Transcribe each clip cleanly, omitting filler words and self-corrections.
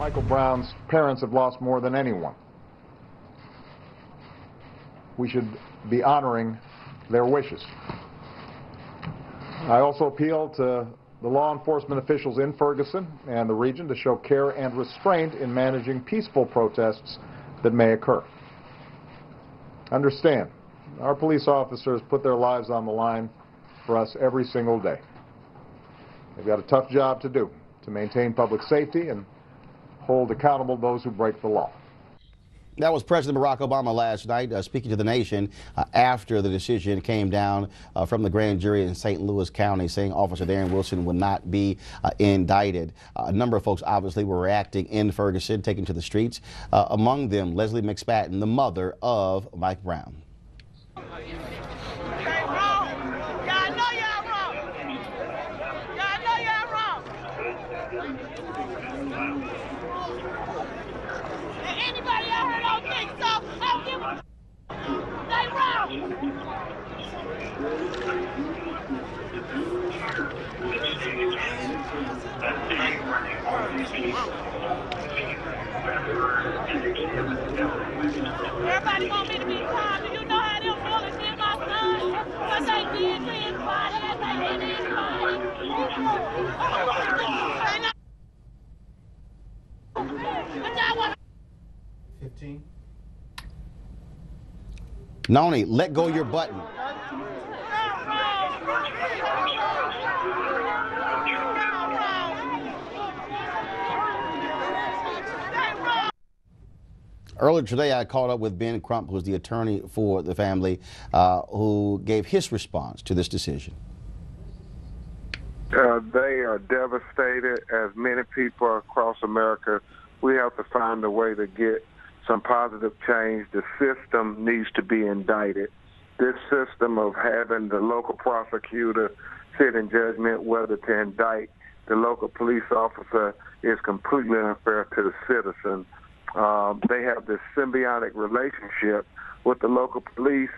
Michael Brown's parents have lost more than anyone. We should be honoring their wishes. I also appeal to the law enforcement officials in Ferguson and the region to show care and restraint in managing peaceful protests that may occur. Understand, our police officers put their lives on the line for us every single day. They've got a tough job to do to maintain public safety and hold accountable those who break the law. That was President Barack Obama last night speaking to the nation after the decision came down from the grand jury in St. Louis County, saying Officer Darren Wilson would not be indicted. A number of folks obviously were reacting in Ferguson, taking to the streets. Among them, Leslie McSpadden, the mother of Mike Brown. Everybody want me to be calm. Do you know how them bullets hit my son? What they did to his body as they hit his body? But I want 15. Noni, let go your button. Earlier today, I caught up with Ben Crump, who's the attorney for the family, who gave his response to this decision. They are devastated, as many people across America. We have to find a way to get some positive change. The system needs to be indicted. This system of having the local prosecutor sit in judgment whether to indict the local police officer is completely unfair to the citizen. They have this symbiotic relationship with the local police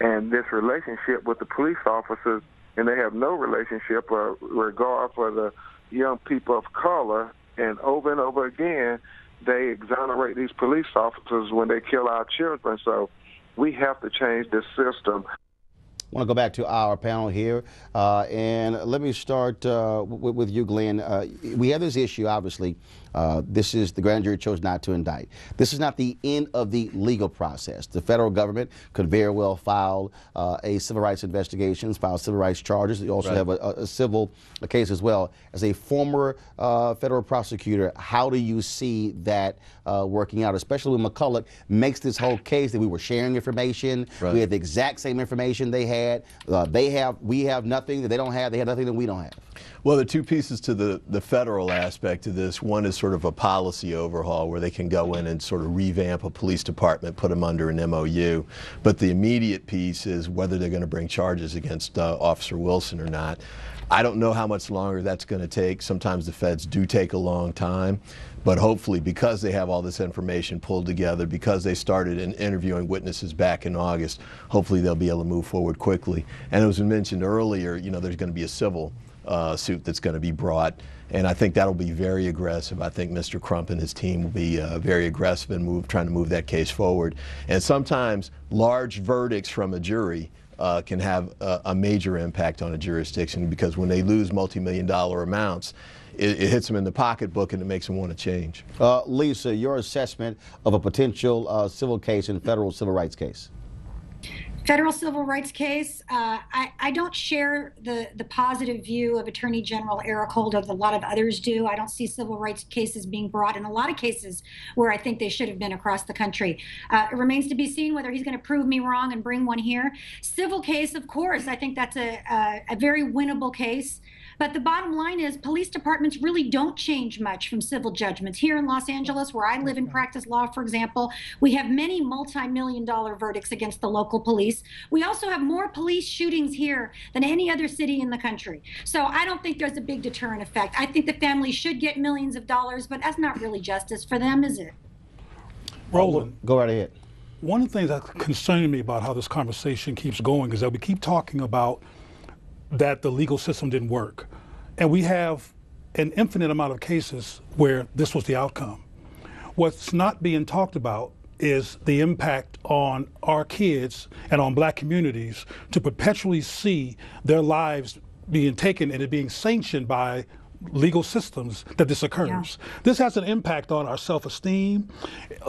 and this relationship with the police officers, and they have no relationship or regard for the young people of color. And over again, they exonerate these police officers when they kill our children. So we have to change this system. I want to go back to our panel here, and let me start with you, Glenn. We have this issue, obviously. This is the grand jury chose not to indict. This is not the end of the legal process. The federal government could very well file a civil rights investigation, file civil rights charges. They also have a civil case as well. As a former federal prosecutor, how do you see that working out, especially when McCulloch makes this whole case that we were sharing information, we had the exact same information they had. We have nothing that they don't have. They have nothing that we don't have. Well, there are two pieces to the federal aspect of this. One is sort of a policy overhaul where they can go in and sort of revamp a police department, put them under an MOU. But the immediate piece is whether they're going to bring charges against Officer Wilson or not. I don't know how much longer that's going to take. Sometimes the feds do take a long time. But hopefully, because they have all this information pulled together, because they started interviewing witnesses back in August, hopefully they'll be able to move forward quickly. And as we mentioned earlier, you know, there's going to be a civil suit that's going to be brought, and I think that'll be very aggressive. I think Mr. Crump and his team will be very aggressive in trying to move that case forward. And sometimes large verdicts from a jury can have a major impact on a jurisdiction, because when they lose multi-million-dollar amounts, it hits them in the pocketbook and it makes them want to change. Lisa, your assessment of a potential civil case and federal civil rights case? Federal civil rights case, I don't share the positive view of Attorney General Eric Holder that a lot of others do. I don't see civil rights cases being brought in a lot of cases where I think they should have been across the country. It remains to be seen whether he's going to prove me wrong and bring one here. Civil case, of course, I think that's a very winnable case. But the bottom line is police departments really don't change much from civil judgments. Here in Los Angeles, where I live and practice law, for example, we have many multi-million-dollar verdicts against the local police. We also have more police shootings here than any other city in the country. So I don't think there's a big deterrent effect. I think the family should get millions of dollars, but that's not really justice for them, is it? Roland, go right ahead. One of the things that's concerning me about how this conversation keeps going is that we keep talking about that the legal system didn't work. And we have an infinite amount of cases where this was the outcome. What's not being talked about is the impact on our kids and on black communities to perpetually see their lives being taken and it being sanctioned by legal systems that this occurs. Yeah. This has an impact on our self-esteem.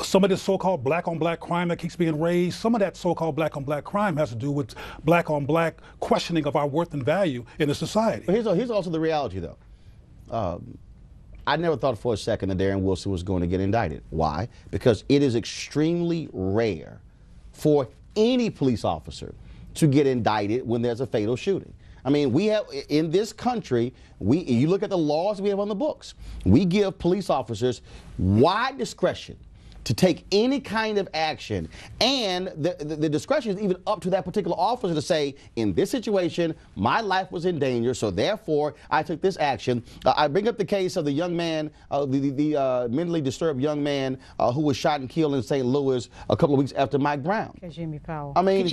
Some of this so-called black-on-black crime that keeps being raised, some of that so-called black-on-black crime has to do with black-on-black questioning of our worth and value in a society. But here's also the reality, though. I never thought for a second that Darren Wilson was going to get indicted. Why? Because it is extremely rare for any police officer to get indicted when there's a fatal shooting. I mean, we have, in this country, you look at the laws we have on the books, we give police officers wide discretion to take any kind of action, and the discretion is even up to that particular officer to say, in this situation, my life was in danger, so therefore I took this action. I bring up the case of the young man, the mentally disturbed young man who was shot and killed in St. Louis a couple of weeks after Mike Brown. Jimmy Powell. I mean,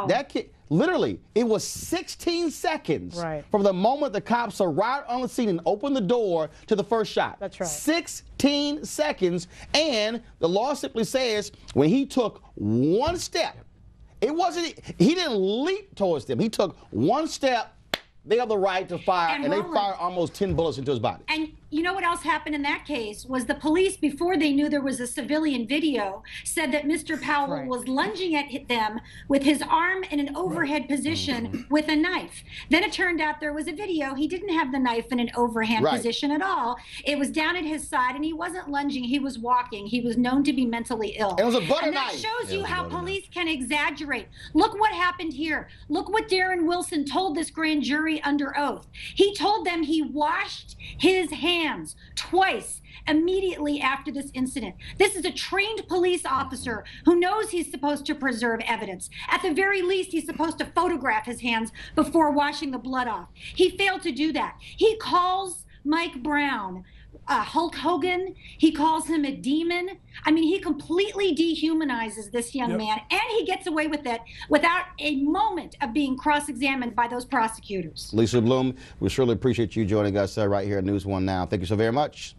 that kid, literally, it was 16 seconds from the moment the cops arrived on the scene and opened the door to the first shot. That's right. 16 seconds, and the law simply says when he took one step, he didn't leap towards them. He took one step. They have the right to fire, and Roland, they fired almost 10 bullets into his body. And you know what else happened in that case was the police, before they knew there was a civilian video, said that Mr. Powell was lunging at them with his arm in an overhead position with a knife. Then it turned out there was a video. He didn't have the knife in an overhand position at all. It was down at his side, and he wasn't lunging. He was walking. He was known to be mentally ill. It was a butter and knife. That shows you how police can exaggerate. Look what happened here. Look what Darren Wilson told this grand jury under oath. He told them he washed his hands twice immediately after this incident. This is a trained police officer who knows he's supposed to preserve evidence. At the very least, he's supposed to photograph his hands before washing the blood off. He failed to do that. He calls Mike Brown Hulk Hogan. He calls him a demon. I mean, he completely dehumanizes this young man, and he gets away with it without a moment of being cross-examined by those prosecutors. Lisa Bloom, we surely appreciate you joining us right here at News One Now. Thank you so very much.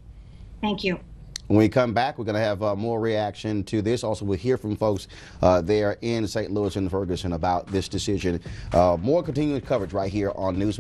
Thank you. When we come back, we're going to have more reaction to this. Also, we'll hear from folks there in St. Louis and Ferguson about this decision. More continuing coverage right here on News One.